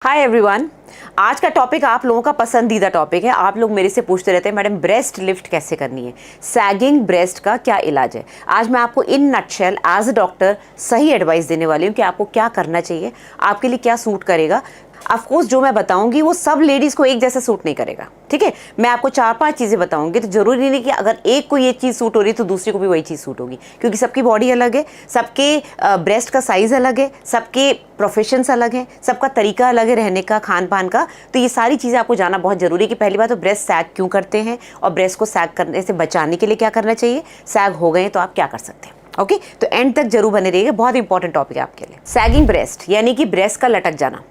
Hi everyone. आज का topic आप लोगों का पसंदीदा टॉपिक है। आप लोग मेरे से पूछते रहते हैं मैडम ब्रेस्ट लिफ्ट कैसे करनी है, सैगिंग ब्रेस्ट का क्या इलाज है। आज मैं आपको in nutshell as a doctor सही एडवाइस देने वाली हूँ कि आपको क्या करना चाहिए, आपके लिए क्या सूट करेगा। ऑफकोर्स जो मैं बताऊंगी वो सब लेडीज़ को एक जैसा सूट नहीं करेगा, ठीक है। मैं आपको 4-5 चीज़ें बताऊंगी, तो जरूरी नहीं कि अगर एक को ये चीज़ सूट हो रही है तो दूसरी को भी वही चीज़ सूट होगी, क्योंकि सबकी बॉडी अलग है, सबके ब्रेस्ट का साइज़ अलग है, सबके प्रोफेशंस अलग हैं, सबका तरीका अलग है रहने का, खान पान का। तो ये सारी चीज़ें आपको जानना बहुत ज़रूरी है कि पहली बात तो ब्रेस्ट सैग क्यों करते हैं और ब्रेस्ट को सैग करने से बचाने के लिए क्या करना चाहिए, सैग हो गए तो आप क्या कर सकते हैं। ओके, तो एंड तक जरूर बने रहिएगा, बहुत इंपॉर्टेंट टॉपिक है आपके लिए। सैगिंग ब्रेस्ट यानी कि ब्रेस्ट का लटक जाना।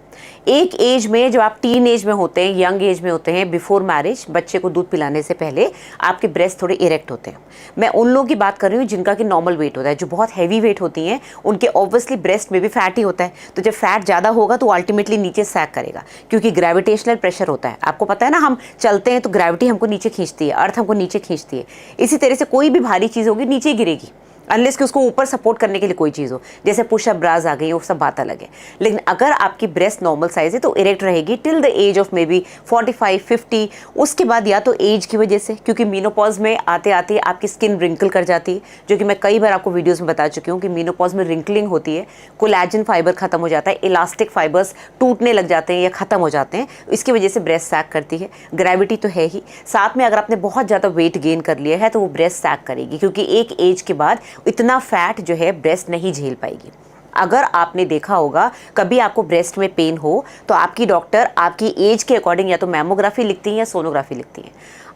एक एज में जब आप टीन एज में होते हैं, यंग एज में होते हैं, बिफोर मैरिज, बच्चे को दूध पिलाने से पहले आपके ब्रेस्ट थोड़े इरेक्ट होते हैं। मैं उन लोगों की बात कर रही हूँ जिनका कि नॉर्मल वेट होता है। जो बहुत हैवी वेट होती हैं उनके ऑब्वियसली ब्रेस्ट में भी फैट ही होता है, तो जब फैट ज़्यादा होगा तो अल्टीमेटली नीचे सैग करेगा, क्योंकि ग्रेविटेशनल प्रेशर होता है। आपको पता है ना, हम चलते हैं तो ग्रेविटी हमको नीचे खींचती है, अर्थ हमको नीचे खींचती है। इसी तरह से कोई भी भारी चीज़ होगी नीचे गिरेगी, अनलेस कि उसको ऊपर सपोर्ट करने के लिए कोई चीज़ हो, जैसे पुशअप ब्राज आ गई, वो सब बात अलग है। लेकिन अगर आपकी ब्रेस्ट नॉर्मल साइज है तो इरेक्ट रहेगी till the age of maybe 45-50। उसके बाद या तो एज की वजह से, क्योंकि मीनोपॉज में आते आते आपकी स्किन रिंकल कर जाती है, जो कि मैं कई बार आपको वीडियोज़ में बता चुकी हूँ कि मीनोपॉज में रिंकलिंग होती है, कोलेजन फाइबर खत्म हो जाता है, इलास्टिक फाइबर्स टूटने लग जाते हैं या खत्म हो जाते हैं, इसकी वजह से ब्रेस्ट सैग करती है। ग्रेविटी तो है ही, साथ में अगर आपने बहुत ज़्यादा वेट गेन कर लिया है तो वो ब्रेस्ट सैग करेगी, क्योंकि एक एज के बाद इतना फैट जो है ब्रेस्ट नहीं झेल पाएगी। अगर आपने देखा होगा कभी आपको ब्रेस्ट में पेन हो तो आपकी डॉक्टर आपकी एज के अकॉर्डिंग या तो मैमोग्राफी लिखती हैं या सोनोग्राफी लिखती हैं।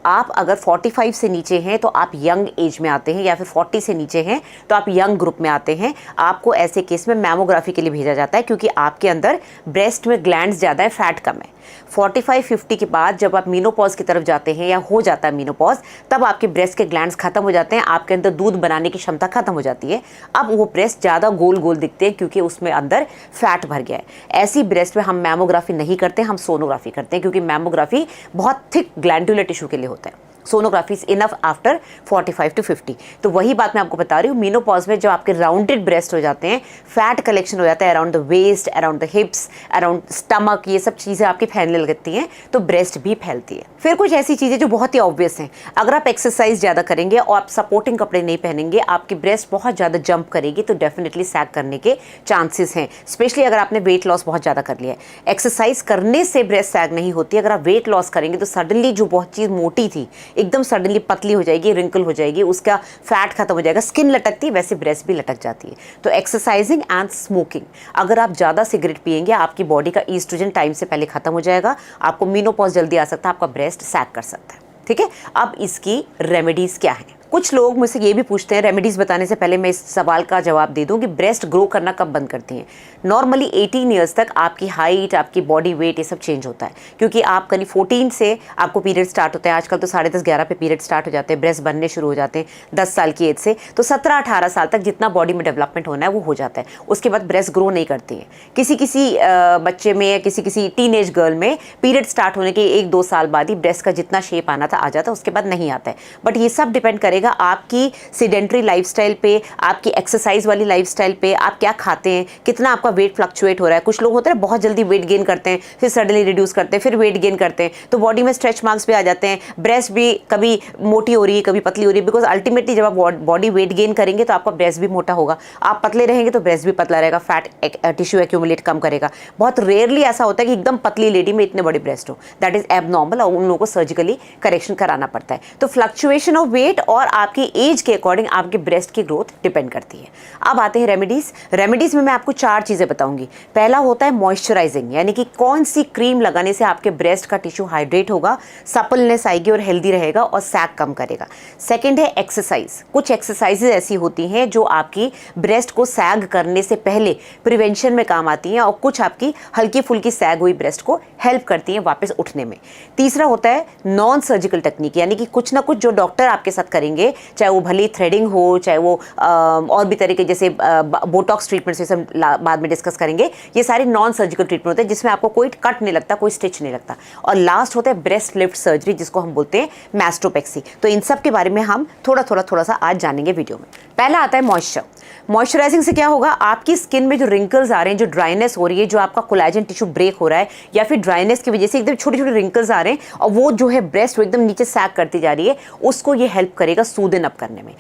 आप अगर 45 से नीचे हैं तो आप यंग एज में आते हैं, या फिर 40 से नीचे हैं तो आप यंग ग्रुप में आते हैं। आपको ऐसे केस में मैमोग्राफी के लिए भेजा जाता है, क्योंकि आपके अंदर ब्रेस्ट में ग्लैंड्स ज़्यादा है, फैट कम है। 45-50 के बाद जब आप मीनोपॉज की तरफ जाते हैं या हो जाता है मीनोपॉज, तब आपके ब्रेस्ट के ग्लैंड्स खत्म हो जाते हैं, आपके अंदर दूध बनाने की क्षमता खत्म हो जाती है। अब वो ब्रेस्ट ज़्यादा गोल गोल दिखते हैं क्योंकि उसमें अंदर फैट भर गया है। ऐसी ब्रेस्ट में हम मैमोग्राफी नहीं करते, हम सोनोग्राफी करते हैं, क्योंकि मैमोग्राफी बहुत थिक ग्लैंडुलर टिश्यू के लिए होता है। Sonography is enough after 45-50। तो वही बात मैं आपको बता रही हूँ, मीनोपॉज में जब आपके राउंडेड ब्रेस्ट हो जाते हैं, फैट कलेक्शन हो जाता है around the waist, around the hips, around stomach, ये सब चीज़ें आपकी फैलने लगती हैं, तो ब्रेस्ट भी फैलती है। फिर कुछ ऐसी चीज़ें जो बहुत ही ऑब्वियस हैं, अगर आप एक्सरसाइज ज़्यादा करेंगे और आप सपोर्टिंग कपड़े नहीं पहनेंगे, आपकी ब्रेस्ट बहुत ज़्यादा जंप करेगी, तो डेफिनेटली सैग करने के चांसेस हैं। स्पेशली अगर आपने वेट लॉस बहुत ज़्यादा कर लिया है। एक्सरसाइज करने से ब्रेस्ट सैग नहीं होती, अगर आप वेट लॉस करेंगे तो सडनली जो बहुत चीज़ मोटी थी एकदम सडनली पतली हो जाएगी, रिंकल हो जाएगी, उसका फैट खत्म हो जाएगा, स्किन लटकती है, वैसे ब्रेस्ट भी लटक जाती है। तो एक्सरसाइजिंग एंड स्मोकिंग, अगर आप ज़्यादा सिगरेट पिएंगे आपकी बॉडी का ईस्ट्रोजन टाइम से पहले खत्म हो जाएगा, आपको मीनोपॉज जल्दी आ सकता है, आपका ब्रेस्ट सैग कर सकता है, ठीक है। अब इसकी रेमेडीज़ क्या है? कुछ लोग मुझसे ये भी पूछते हैं, रेमेडीज़ बताने से पहले मैं इस सवाल का जवाब दे दूं कि ब्रेस्ट ग्रो करना कब बंद करती हैं। नॉर्मली 18 ईयर्स तक आपकी हाइट, आपकी बॉडी वेट, ये सब चेंज होता है, क्योंकि आप कहीं 14 से आपको पीरियड स्टार्ट होते हैं। आजकल तो 10:30-11 पे पीरियड स्टार्ट हो जाते हैं, ब्रेस्ट बनने शुरू हो जाते हैं 10 साल की एज से। तो 17-18 साल तक जितना बॉडी में डेवलपमेंट होना है वो हो जाता है, उसके बाद ब्रेस्ट ग्रो नहीं करती है। किसी बच्चे में या किसी टीनेज गर्ल में पीरियड स्टार्ट होने के 1-2 साल बाद ही ब्रेस्ट का जितना शेप आना था आ जाता है, उसके बाद नहीं आता है। बट ये सब डिपेंड करेगा आपकी सीडेंट्री लाइफस्टाइल पे, आपकी एक्सरसाइज वाली लाइफस्टाइल पे, आप क्या खाते हैं, कितना आपका वेट फ्लक्चुएट हो रहा है। कुछ लोग होते हैं बहुत जल्दी वेट गेन करते हैं, फिर सडनली रिड्यूस करते हैं, फिर वेट गेन करते हैं, तो बॉडी में स्ट्रेच मार्क्स भी आ जाते हैं, ब्रेस्ट भी कभी मोटी हो रही है कभी पतली हो रही है। बिकॉज अल्टीमेटली जब आप बॉडी वेट गेन करेंगे तो आपका ब्रेस्ट भी मोटा होगा, आप पतले रहेंगे तो ब्रेस्ट भी पतला रहेगा, फैट टिश्यू एक्यूमुलेट कम करेगा। बहुत रेयरली ऐसा होता है कि एकदम पतली लेडी में इतने बड़े ब्रेस्ट हो, दैट इज एबनॉर्मल, और उन लोगों को सर्जिकली करेक्शन कराना पड़ता है। तो फ्लक्चुएशन ऑफ वेट और आपकी एज के अकॉर्डिंग आपके ब्रेस्ट की ग्रोथ डिपेंड करती है। अब आते हैं रेमेडीज। रेमेडीज में मैं आपको 4 चीजें बताऊंगी। पहला होता है मॉइस्चराइजिंग, यानी कि कौन सी क्रीम लगाने से आपके ब्रेस्ट का टिश्यू हाइड्रेट होगा, सपलनेस आएगी और हेल्दी रहेगा और सैग कम करेगा। सेकंड है एक्सरसाइज। कुछ एक्सरसाइजेज ऐसी होती हैं जो आपकी ब्रेस्ट को सैग करने से पहले प्रिवेंशन में काम आती हैं, और कुछ आपकी हल्की फुल्की सैग हुई ब्रेस्ट को हेल्प करती हैं वापस उठने में। तीसरा होता है नॉन सर्जिकल टेक्निक, यानी कि कुछ ना कुछ जो डॉक्टर आपके साथ करेंगे, चाहे वो भली थ्रेडिंग हो, चाहे वो और भी तरीके जैसे बोटॉक्स ट्रीटमेंट से सब बाद में डिस्कस करेंगे। ये सारे नॉन सर्जिकल ट्रीटमेंट होते हैं जिसमें आपको कोई कट नहीं लगता, कोई स्टिच नहीं लगता। और लास्ट होता है ब्रेस्ट लिफ्ट सर्जरी, जिसको हम बोलते हैं मैस्टोपेक्सी। तो इन सब के बारे में हम थोड़ा सा आज जानेंगे वीडियो में। पहला आता है मॉइस्चर। मॉइस्चराइजिंग से क्या होगा, आपकी स्किन में जो रिंकल्स आ रहे हैं, जो ड्राइनेस हो रही है, जो आपका कोलेजन टिश्यू ब्रेक हो रहा है या फिर ड्राइनेस की वजह से एकदम छोटे छोटे रिंकल्स आ रहे हैं और वो जो है ब्रेस्ट वो एकदम नीचे सैग करती जा रही है, उसको ये हेल्प करेगा सूदन अप करने में।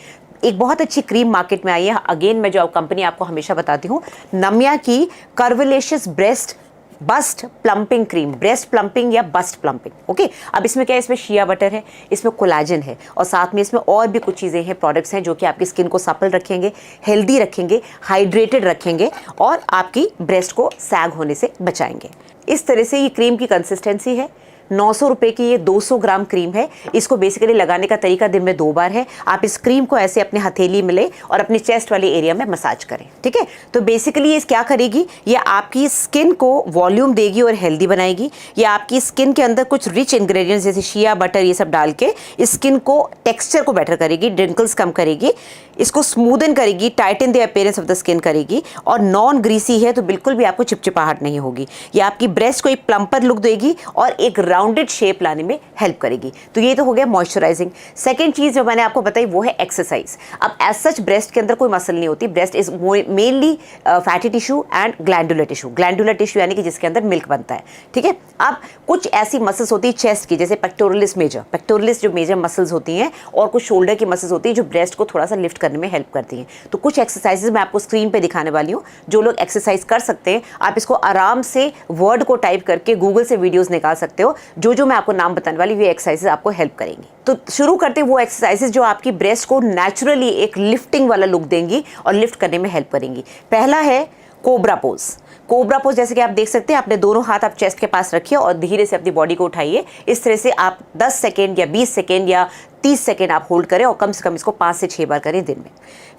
एक बहुत अच्छी क्रीम मार्केट में आई है, अगेन मैं जो कंपनी आपको हमेशा बताती हूँ, नमिया की curvalicious breast bust plumping cream, breast plumping या बस्ट प्लम्पिंग। ओके, अब इसमें क्या है, इसमें शिया बटर है, इसमें कोलाजन है और साथ में इसमें और भी कुछ चीज़ें हैं, प्रोडक्ट्स हैं जो कि आपकी स्किन को सपल रखेंगे, हेल्दी रखेंगे, हाइड्रेटेड रखेंगे और आपकी ब्रेस्ट को सैग होने से बचाएंगे। इस तरह से ये क्रीम की कंसिस्टेंसी है। 900 रुपये की ये 200 ग्राम क्रीम है। इसको बेसिकली लगाने का तरीका दिन में 2 बार है। आप इस क्रीम को ऐसे अपने हथेली में ले और अपने चेस्ट वाले एरिया में मसाज करें, ठीक है। तो बेसिकली ये क्या करेगी, ये आपकी स्किन को वॉल्यूम देगी और हेल्दी बनाएगी। ये आपकी स्किन के अंदर कुछ रिच इंग्रेडिएंट्स जैसे शिया बटर ये सब डाल के स्किन को टेक्सचर को बेटर करेगी, रिंकल्स कम करेगी, इसको स्मूदन करेगी, Titan the appearance of the skin करेगी और नॉन ग्रीसी है तो बिल्कुल भी आपको चिपचिपाहट नहीं होगी। ये आपकी ब्रेस्ट को एक प्लम्पर लुक देगी और एक राउंडेड शेप लाने में हेल्प करेगी। तो ये तो हो गया मॉइस्चराइजिंग। सेकेंड चीज़ जो मैंने आपको बताई वो है एक्सरसाइज। अब एज सच ब्रेस्ट के अंदर कोई मसल नहीं होती, breast is mainly fatty tissue and glandular tissue. Glandular tissue यानी कि जिसके अंदर मिल्क बनता है, ठीक है। अब कुछ ऐसी मसल्स होती है चेस्ट की, जैसे पेक्टोरलिस मेजर, पेक्टोरलिस जो मेजर मसल्स होती हैं, और कुछ शोल्डर की मसल्स होती है जो ब्रेस्ट को थोड़ा सा लिफ्ट करने में हेल्प करती हैं। तो कुछ एक्सरसाइजेज मैं आपको स्क्रीन पे दिखाने वाली हूँ, जो लोग एक्सरसाइज कर सकते हैं आप इसको आराम से वर्ड को टाइप करके गूगल से वीडियोस निकाल सकते हो। जो मैं आपको नाम बताने वाली, ये एक्सरसाइजेज आपको हेल्प करेंगी। तो शुरू करते हैं वो एक्सरसाइजेज जो आपकी ब्रेस्ट को नेचुरली एक लिफ्टिंग वाला लुक देंगी और लिफ्ट करने में हेल्प करेंगी। पहला है कोबरा पोज। कोबरा पोज जैसे कि आप देख सकते हैं, अपने दोनों हाथ आप चेस्ट के पास रखिए और धीरे से अपनी बॉडी को उठाइए। इस तरह से आप 10 सेकेंड या 20 सेकेंड या 30 सेकेंड आप होल्ड करें और कम से कम इसको 5 से 6 बार करें दिन में।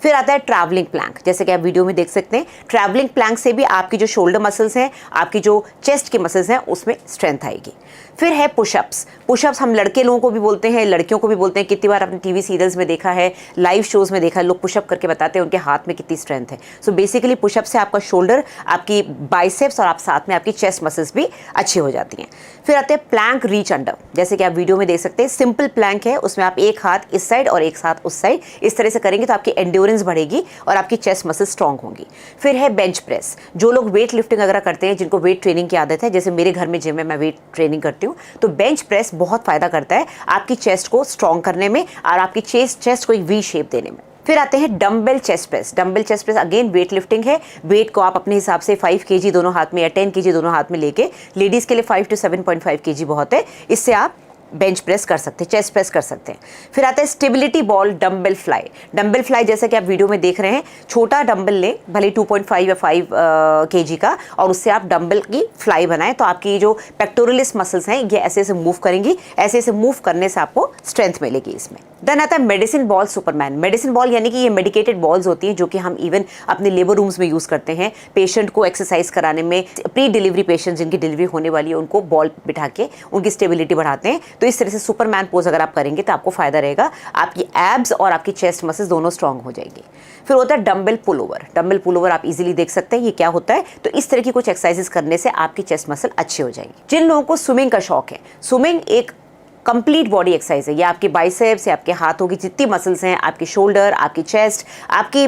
फिर आता है ट्रैवलिंग प्लैंक, जैसे कि आप वीडियो में देख सकते हैं। ट्रैवलिंग प्लैंक से भी आपकी जो शोल्डर मसल्स हैं, आपकी जो चेस्ट की मसल्स हैं, उसमें स्ट्रेंथ आएगी। फिर है पुशअप्स। पुशअप्स हम लड़के लोगों को भी बोलते हैं, लड़कियों को भी बोलते हैं। कितनी बार आपने टीवी सीरियल्स में देखा है, लाइव शोज में देखा है, लोग पुशअप करके बताते हैं उनके हाथ में कितनी स्ट्रेंथ है। सो बेसिकली पुशअप से आपका शोल्डर, आपकी बाइसेप्स और आप साथ में आपकी चेस्ट मसल्स भी अच्छी हो जाती हैं। फिर आते हैं प्लैंक रीच अंडर, जैसे कि आप वीडियो में देख सकते हैं। सिंपल प्लैंक है, उसमें आप एक हाथ इस साइड और एक हाथ उस साइड इस तरह से करेंगे तो आपकी एंड्योरेंस बढ़ेगी और आपकी चेस्ट मसल स्ट्रांग होंगी। फिर है बेंच प्रेस। जो लोग वेट लिफ्टिंग वगैरह करते हैं, जिनको वेट ट्रेनिंग की आदत है, जैसे मेरे घर में जिम है, मैं वेट ट्रेनिंग करती हूँ, तो बेंच प्रेस बहुत फायदा करता है आपकी चेस्ट को स्ट्रांग करने में और आपकी चेस्ट को एक वी शेप देने में। फिर आते हैं dumbbell chest press. Dumbbell chest press again weight lifting है। वेट को आप अपने हिसाब से 5 kg दोनों हाथ में या 10 kg दोनों हाथ में लेके, लेडीज के लिए 5 to 7.5 kg बहुत है, इससे आप बेंच प्रेस कर सकते हैं, चेस्ट प्रेस कर सकते हैं। फिर आता है stability ball dumbbell fly. Dumbbell fly जैसा कि आप वीडियो में देख रहे हैं, छोटा डम्बल लें, भले 2.5 या 5 kg का, और उससे आप डम्बल की फ्लाई बनाएं तो आपकी जो पेक्टोरलिस मसल्स हैं ये ऐसे ऐसे मूव करेंगी। ऐसे ऐसे मूव करने से आपको स्ट्रेंथ मिलेगी इसमें। देन आता है medicine ball Superman. Medicine ball यानी कि ये मेडिकेटेड बॉल्स होती हैं जो कि हम इवन अपने लेबर रूम्स में यूज़ करते हैं पेशेंट को एक्सरसाइज कराने में। प्री डिलीवरी पेशेंट जिनकी डिलीवरी होने वाली है उनको बॉल बिठा के उनकी स्टेबिलिटी बढ़ाते हैं। तो इस तरह से सुपरमैन पोज अगर आप करेंगे तो आपको फायदा रहेगा, आपकी एब्स और आपकी चेस्ट मसल्स दोनों स्ट्रांग हो जाएगी। फिर होता है dumbbell pull over. Dumbbell pull over आप इजीली देख सकते हैं ये क्या होता है। तो इस तरह की कुछ एक्सरसाइजेस करने से आपकी चेस्ट मसल अच्छी हो जाएगी। जिन लोगों को स्विमिंग का शौक है, स्विमिंग एक कंप्लीट बॉडी एक्सरसाइज है। ये आपके बाइसेप्स या आपके हाथों की जितनी मसल्स हैं, आपकी शोल्डर, आपकी चेस्ट, आपकी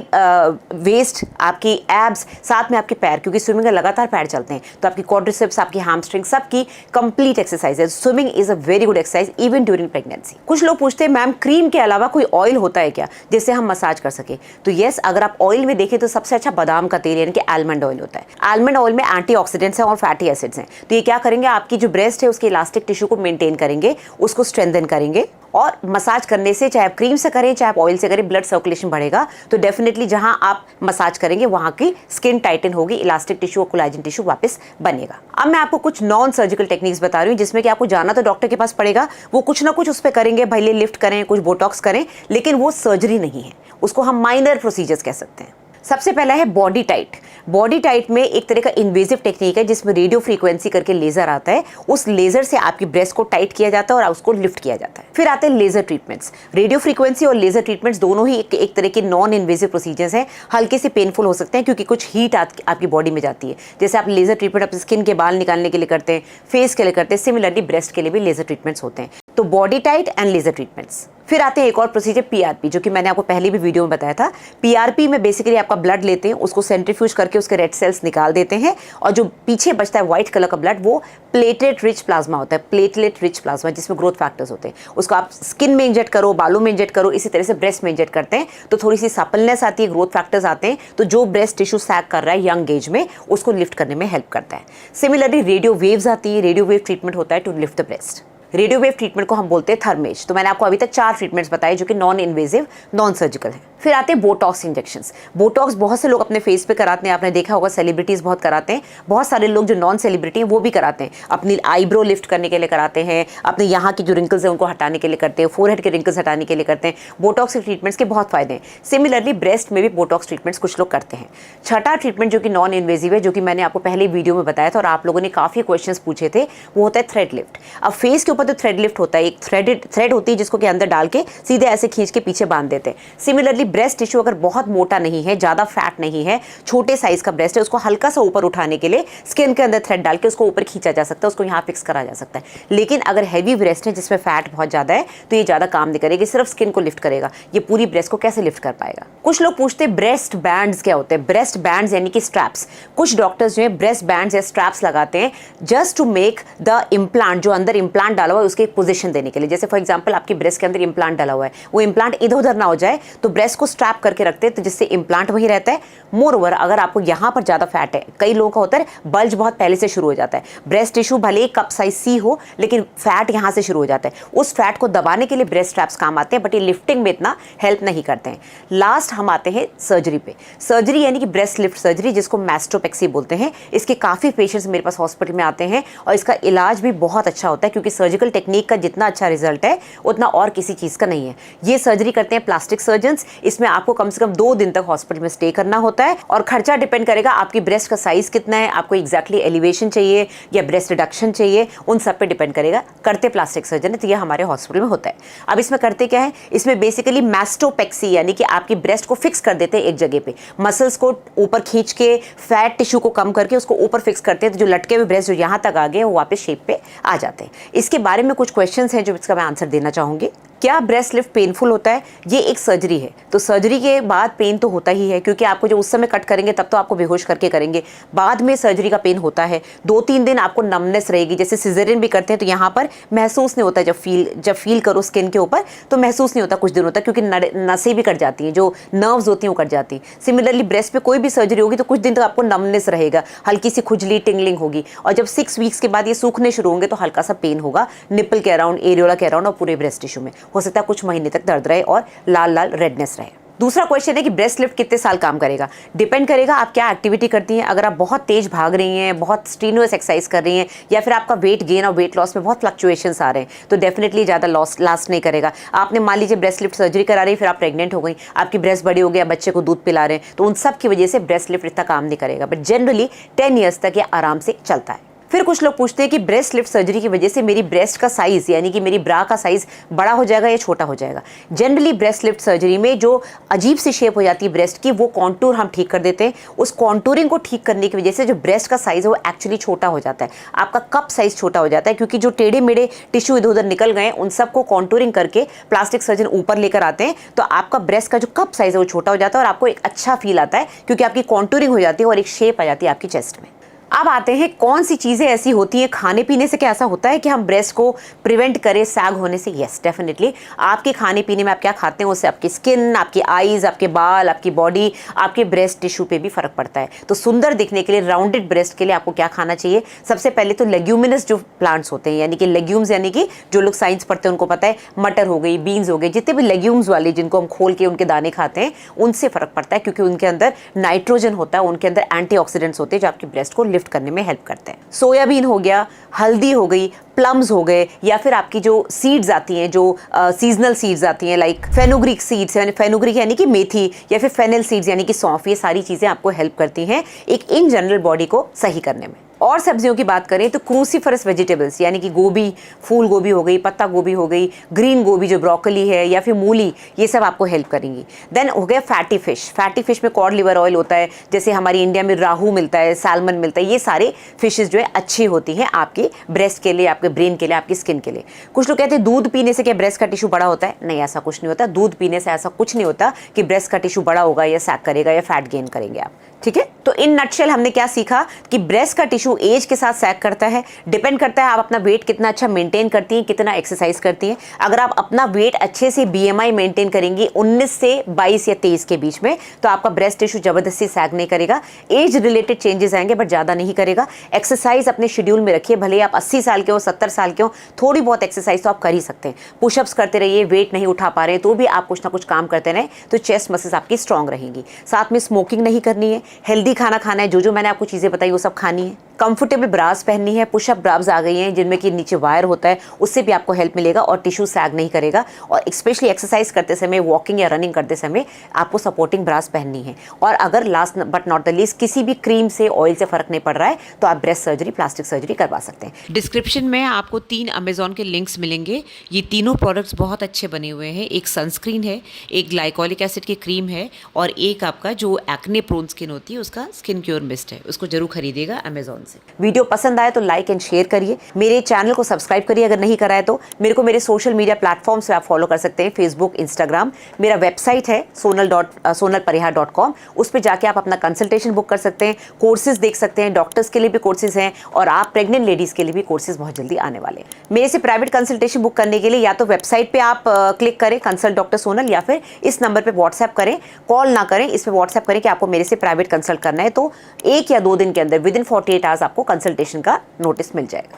वेस्ट, आपकी एब्स, साथ में आपके पैर, क्योंकि स्विमिंग में लगातार पैर चलते हैं, तो आपकी क्वाड्रिसेप्स, आपकी हैमस्ट्रिंग, सबकी कंप्लीट एक्सरसाइज है। Swimming is a very good exercise even during pregnancy. कुछ लोग पूछते हैं मैम क्रीम के अलावा कोई ऑयल होता है क्या जिससे हम मसाज कर सके? तो येस, अगर आप ऑयल में देखें तो सबसे अच्छा बादाम का तेल यानी कि आलमंड ऑयल होता है। आलमंड ऑयल में एंटीऑक्सीडेंट्स हैं और फैटी एसिड्स हैं। तो ये क्या करेंगे, आपकी जो ब्रेस्ट है उसके इलास्टिक टिश्यू को मेंटेन करेंगे, उसको स्ट्रेंथन करेंगे, और मसाज करने से, चाहे आप क्रीम से करें चाहे आप ऑयल से करें, ब्लड सर्कुलेशन बढ़ेगा। तो डेफिनेटली जहां आप मसाज करेंगे वहां की स्किन टाइटन होगी, इलास्टिक टिश्यू और कोलेजन टिश्यू वापस बनेगा। अब मैं आपको कुछ नॉन सर्जिकल टेक्निक्स बता रही हूँ जिसमें कि आपको जाना तो डॉक्टर के पास पड़ेगा, वो कुछ ना कुछ उस पर करेंगे, भले लिफ्ट करें, कुछ बोटॉक्स करें, लेकिन वो सर्जरी नहीं है, उसको हम माइनर प्रोसीजर्स कह सकते हैं। सबसे पहला है बॉडी टाइट। बॉडी टाइट में एक तरह का इन्वेजिव टेक्निक है जिसमें रेडियो फ्रीक्वेंसी करके लेजर आता है, उस लेजर से आपकी ब्रेस्ट को टाइट किया जाता है और उसको लिफ्ट किया जाता है। फिर आते हैं लेजर ट्रीटमेंट्स। रेडियो फ्रीक्वेंसी और लेजर ट्रीटमेंट्स दोनों ही एक तरह के नॉन इन्वेजिव प्रोसीजर्स हैं। हल्के से पेनफुल हो सकते हैं क्योंकि कुछ हीट आपकी बॉडी में जाती है। जैसे आप लेजर ट्रीटमेंट अपनी स्किन के बाल निकालने के लिए करते हैं, फेस के लिए करते हैं, सिमिलरली ब्रेस्ट के लिए भी लेजर ट्रीटमेंट्स होते हैं। तो body tight and laser treatments. फिर आते हैं एक और प्रोसीजर पीआरपी, जो कि मैंने आपको पहले भी वीडियो में बताया था। पीआरपी में बेसिकली आपका ब्लड लेते हैं, उसको सेंट्रीफ्यूज करके उसके रेड सेल्स निकाल देते हैं, और जो पीछे बचता है व्हाइट कलर का ब्लड, वो प्लेटलेट रिच प्लाज्मा होता है। प्लेटलेट रिच प्लाज्मा जिसमें ग्रोथ फैक्टर्स होते हैं, उसको आप स्किन में इंजेक्ट करो, बालों में इंजेक्ट करो, इसी तरह से ब्रेस्ट में इंजेक्ट करते हैं तो थोड़ी सी सपलनेस आती है, ग्रोथ फैक्टर्स आते हैं, तो जो ब्रेस्ट टिश्यू सैग कर रहा है यंग एज में, उसको लिफ्ट करने में हेल्प करता है। सिमिलरली रेडियो वेव्स आती है, रेडियो वेव ट्रीटमेंट होता है to lift the breast. Radio wave treatment को हम बोलते हैं थर्मेज। तो मैंने आपको अभी तक 4 ट्रीटमेंट्स बताए जो कि नॉन इन्वेजिव, नॉन सर्जिकल है। फिर आते हैं बोटॉक्स इंजेक्शंस। बोटॉक्स बहुत से लोग अपने फेस पे कराते हैं, आपने देखा होगा सेलिब्रिटीज बहुत कराते हैं, बहुत सारे लोग जो नॉन सेलिब्रिटी हैं वो भी कराते हैं, अपनी आईब्रो लिफ्ट करने के लिए कराते हैं, अपने यहाँ की जो रिंकल्स हैं उनको हटाने के लिए करते हैं, फोरहेड के रिंकल्स हटाने के लिए करते हैं। बोटॉक्स के ट्रीटमेंट्स के बहुत फायदे हैं। सिमिलरली ब्रेस्ट में भी बोटॉक्स ट्रीटमेंट्स कुछ लोग करते हैं। छठा ट्रीटमेंट जो कि नॉन इन्वेजिव है, जो कि मैंने आपको पहले वीडियो में बताया था और आप लोगों ने काफी क्वेश्चंस पूछे थे, वो होता है थ्रेड लिफ्ट। अब फेस के ऊपर तो थ्रेड लिफ्ट होता है, एक थ्रेड होती है जिसको के अंदर डाल के सीधे ऐसे खींच के पीछे बांध देते हैं। सिमिलरली ब्रेस्ट टिश्यू अगर बहुत मोटा नहीं है, ज्यादा फैट नहीं है, छोटे साइज का ब्रेस्ट है, उसको हल्का सा ऊपर उठाने के लिए स्किन के अंदर थ्रेड डाल के उसको ऊपर खींचा जा सकता है, उसको यहाँ फिक्स करा जा सकता है। लेकिन अगर हैवी ब्रेस्ट है जिसमें फैट बहुत ज्यादा है तो ये ज्यादा काम नहीं करेगी, सिर्फ स्किन को लिफ्ट करेगा, ये पूरी ब्रेस्ट को कैसे लिफ्ट कर पाएगा। कुछ लोग पूछते हैं ब्रेस्ट बैंड्स क्या होते हैं। ब्रेस्ट बैंड्स यानी कि स्ट्रैप्स। कुछ डॉक्टर्स जो है ब्रेस्ट बैंड्स या स्ट्रैप्स लगाते हैं just to make the implant, जो अंदर इम्प्लांट डाला हुआ है उसके पोजीशन देने के लिए। जैसे फॉर एग्जांपल आपकी ब्रेस्ट के अंदर इम्प्लांट डाला हुआ है, वो इम्प्लांट इधर उधर ना हो जाए, तो ब्रेस्ट को स्ट्रैप करके रखते हैं तो जिससे इम्प्लांट वही रहता है। मोर ओवर अगर आपको यहाँ पर ज्यादा फैट है, कई लोगों का होता है बल्ज बहुत पहले से शुरू हो जाता है, ब्रेस्ट टिश्यू भले ही कप साइज सी हो लेकिन फैट यहाँ से शुरू हो जाता है, उस फैट को दबाने के लिए ब्रेस्ट स्ट्रैप्स काम आते हैं, बट ये लिफ्टिंग में इतना हेल्प नहीं करते हैं। लास्ट हम आते हैं सर्जरी पे। सर्जरी यानी कि ब्रेस्ट लिफ्ट सर्जरी, जिसको मैस्टोपेक्सी बोलते हैं। इसके काफी पेशेंट्स मेरे पास हॉस्पिटल में आते हैं और इसका इलाज भी बहुत अच्छा होता है, क्योंकि सर्जिकल टेक्निक का जितना अच्छा रिजल्ट है उतना और किसी चीज का नहीं है। ये सर्जरी करते हैं प्लास्टिक सर्जन्स। इसमें आपको कम से कम 2 दिन तक हॉस्पिटल में स्टे करना होता है और खर्चा डिपेंड करेगा आपकी ब्रेस्ट का साइज कितना है, आपको एग्जैक्टली एलिवेशन चाहिए या ब्रेस्ट रिडक्शन चाहिए, उन सब पे डिपेंड करेगा। करते प्लास्टिक सर्जन है तो ये हमारे हॉस्पिटल में होता है। अब इसमें करते क्या है, इसमें बेसिकली मैस्टोपेक्सी यानी कि आपकी ब्रेस्ट को फिक्स कर देते हैं एक जगह पे, मसल्स को ऊपर खींच के फैट टिश्यू को कम करके उसको ऊपर फिक्स करते हैं, तो जो लटके हुए ब्रेस्ट जो यहाँ तक आ गए वो वापस शेप पे आ जाते हैं। इसके बारे में कुछ क्वेश्चंस हैं जो इसका मैं आंसर देना चाहूंगी। क्या ब्रेस्ट लिफ्ट पेनफुल होता है? ये एक सर्जरी है, तो सर्जरी के बाद पेन तो होता ही है, क्योंकि आपको जो उस समय कट करेंगे तब तो आपको बेहोश करके करेंगे, बाद में सर्जरी का पेन होता है। 2-3 दिन आपको नमनेस रहेगी, जैसे सिजेरियन भी करते हैं तो यहाँ पर महसूस नहीं होता, जब फील करो स्किन के ऊपर तो महसूस नहीं होता कुछ दिन होता है, क्योंकि नसें भी कट जाती हैं, जो नर्व्स होती हैं वो कट जाती हैं। सिमिलरली ब्रेस्ट पे कोई भी सर्जरी होगी तो कुछ दिन तक आपको नमनेस रहेगा, हल्की सी खुजली टिंगलिंग होगी, और जब 6 वीक्स के बाद ये सूखने शुरू होंगे तो हल्का सा पेन होगा निप्पल के अराउंड, एरियोला के अराउंड और पूरे ब्रेस्ट टिश्यू में। हो सकता है कुछ महीने तक दर्द रहे और लाल लाल रेडनेस रहे। दूसरा क्वेश्चन है कि ब्रेस्ट लिफ्ट कितने साल काम करेगा। डिपेंड करेगा आप क्या एक्टिविटी करती हैं। अगर आप बहुत तेज भाग रही हैं, बहुत स्ट्रीनुअस एक्सरसाइज कर रही हैं, या फिर आपका वेट गेन और वेट लॉस में बहुत फ्लक्चुएशंस आ रहे हैं, तो डेफिनेटली ज़्यादा लास्ट नहीं करेगा। आपने मान लीजिए ब्रेस्ट लिफ्ट सर्जरी करा रही, फिर आप प्रेग्नेंट हो गई, आपकी ब्रेस्ट बड़ी हो गई, बच्चे को दूध पिला रहे हैं, तो उन सब की वजह से ब्रेस्ट लिफ्ट इतना काम नहीं करेगा, बट जनरली 10 ईयर्स तक ये आराम से चलता है। फिर कुछ लोग पूछते हैं कि ब्रेस्ट लिफ्ट सर्जरी की वजह से मेरी ब्रेस्ट का साइज यानी कि मेरी ब्रा का साइज बड़ा हो जाएगा या छोटा हो जाएगा। जनरली ब्रेस्ट लिफ्ट सर्जरी में जो अजीब सी शेप हो जाती है ब्रेस्ट की, वो कॉन्टूर हम ठीक कर देते हैं। उस कॉन्टूरिंग को ठीक करने की वजह से जो ब्रेस्ट का साइज है वो एक्चुअली छोटा हो जाता है, आपका कप साइज छोटा हो जाता है, क्योंकि जो टेढ़े मेढ़े टिश्यू इधर उधर निकल गए उन सबको कॉन्टूरिंग करके प्लास्टिक सर्जन ऊपर लेकर आते हैं, तो आपका ब्रेस्ट का जो कप साइज है वो छोटा हो जाता है और आपको एक अच्छा फील आता है, क्योंकि आपकी कॉन्टूरिंग हो जाती है और एक शेप आ जाती है आपकी चेस्ट में। अब आते हैं कौन सी चीज़ें ऐसी होती हैं खाने पीने से क्या ऐसा होता है कि हम ब्रेस्ट को प्रिवेंट करें सैग होने से। यस डेफिनेटली, आपके खाने पीने में आप क्या खाते हैं उससे आपकी स्किन, आपकी आईज, आपके बाल, आपकी बॉडी, आपके ब्रेस्ट टिश्यू पे भी फर्क पड़ता है। तो सुंदर दिखने के लिए, राउंडेड ब्रेस्ट के लिए आपको क्या खाना चाहिए? सबसे पहले तो लेग्यूमिनस जो प्लांट्स होते हैं, यानी कि लेग्यूम्स, यानी कि जो लोग साइंस पढ़ते हैं उनको पता है, मटर हो गई, बीन्स हो गए, जितने भी लेग्यूम्स वाले जिनको हम खोल के उनके दाने खाते हैं, उनसे फर्क पड़ता है, क्योंकि उनके अंदर नाइट्रोजन होता है, उनके अंदर एंटीऑक्सीडेंट्स होते हैं जो आपकी ब्रेस्ट को लिफ्ट करने में हेल्प करते हैं। सोयाबीन हो गया, हल्दी हो गई, प्लम्स हो गए, या फिर आपकी जो सीड्स आती हैं, जो सीजनल सीड्स आती हैं, लाइक फेनुग्रीक सीड्स, यानी फेनुग्रीक यानी कि मेथी, या फिर फेनल सीड्स यानी कि सौंफ, ये सारी चीज़ें आपको हेल्प करती हैं एक इन जनरल बॉडी को सही करने में। और सब्जियों की बात करें तो क्रूसीफरस वेजिटेबल्स यानी कि गोभी, फूल गोभी हो गई, पत्ता गोभी हो गई, ग्रीन गोभी जो ब्रोकली है या फिर मूली, ये सब आपको हेल्प करेंगी। देन हो गया फैटी फिश। फैटी फिश में कॉड लिवर ऑयल होता है, जैसे हमारी इंडिया में राहू मिलता है, सैल्मन मिलता है, ये सारे फिशेज जो है अच्छी होती हैं आपके ब्रेस्ट के लिए, आपके ब्रेन के लिए, आपकी स्किन के लिए। कुछ लोग कहते हैं दूध पीने से क्या ब्रेस्ट का टिश्यू बड़ा होता है? नहीं, ऐसा कुछ नहीं होता। दूध पीने से ऐसा कुछ नहीं होता कि ब्रेस्ट का टिश्यू बड़ा होगा या सैग करेगा या फैट गेन करेंगे आप। ठीक है, तो इन नटशेल हमने क्या सीखा कि ब्रेस्ट का टिश्यू एज के साथ सैग करता है। डिपेंड करता है आप अपना वेट कितना अच्छा मेंटेन करती हैं, कितना एक्सरसाइज करती हैं। अगर आप अपना वेट अच्छे से बीएमआई मेंटेन करेंगी 19 से 22 या 23 के बीच में, तो आपका ब्रेस्ट टिश्यू जबरदस्ती सैग नहीं करेगा। एज रिलेटेड चेंजेस आएंगे बट ज़्यादा नहीं करेगा। एक्सरसाइज अपने शेड्यूल में रखिए, भले आप 80 साल के हो, 70 साल के हो, थोड़ी बहुत एक्सरसाइज तो आप कर ही सकते हैं। पुशअप्स करते रहिए, वेट नहीं उठा पा रहे तो भी आप कुछ ना कुछ काम करते रहें तो चेस्ट मसल्स आपकी स्ट्रांग रहेंगी। साथ में स्मोकिंग नहीं करनी है, हेल्दी खाना खाना है, जो मैंने आपको चीज़ें बताई वो सब खानी है। कंफर्टेबल ब्रास पहननी है। पुशअप ब्रास आ गई हैं जिनमें कि नीचे वायर होता है, उससे भी आपको हेल्प मिलेगा और टिश्यू सैग नहीं करेगा। और स्पेशली एक्सरसाइज करते समय, वॉकिंग या रनिंग करते समय आपको सपोर्टिंग ब्रास पहननी है। और अगर last but not the least किसी भी क्रीम से, ऑयल से फर्क नहीं पड़ रहा है तो आप ब्रेस्ट सर्जरी, प्लास्टिक सर्जरी करवा सकते हैं। डिस्क्रिप्शन में आपको 3 अमेजॉन के लिंक्स मिलेंगे। ये तीनों प्रोडक्ट्स बहुत अच्छे बने हुए हैं। एक सनस्क्रीन है, एक ग्लाइकोलिक एसिड की क्रीम है और एक आपका जो एक्ने प्रोन स्किन होती है उसका स्किन क्योर मिस्ट है। उसको जरूर खरीदिएगा अमेजॉन से। वीडियो पसंद आए तो लाइक एंड शेयर करिए। मेरे चैनल को सब्सक्राइब करिए अगर नहीं करा है तो। मेरे को मेरे सोशल मीडिया प्लेटफॉर्म्स पे आप फॉलो कर सकते हैं, फेसबुक, इंस्टाग्राम। मेरा वेबसाइट है sonalparihar.com। उस पर जाके आप अपना कंसल्टेशन बुक कर सकते हैं, कोर्सेज देख सकते हैं। डॉक्टर्स के लिए भी कोर्सेज हैं और आप प्रेग्नेंट लेडीज़ के लिए भी कोर्सेज बहुत जल्दी आने वाले हैं। मेरे से प्राइवेट कंसल्टेशन बुक करने के लिए या तो वेबसाइट पर आप क्लिक करें कंसल्ट डॉक्टर सोनल, या फिर इस नंबर पर व्हाट्सएप करें। कॉल ना करें, इस पर व्हाट्सएप करें कि आपको मेरे से प्राइवेट कंसल्ट करना है तो 1 या 2 दिन के अंदर विद इन 48 आवर्स आपको कंसल्टेशन का नोटिस मिल जाएगा।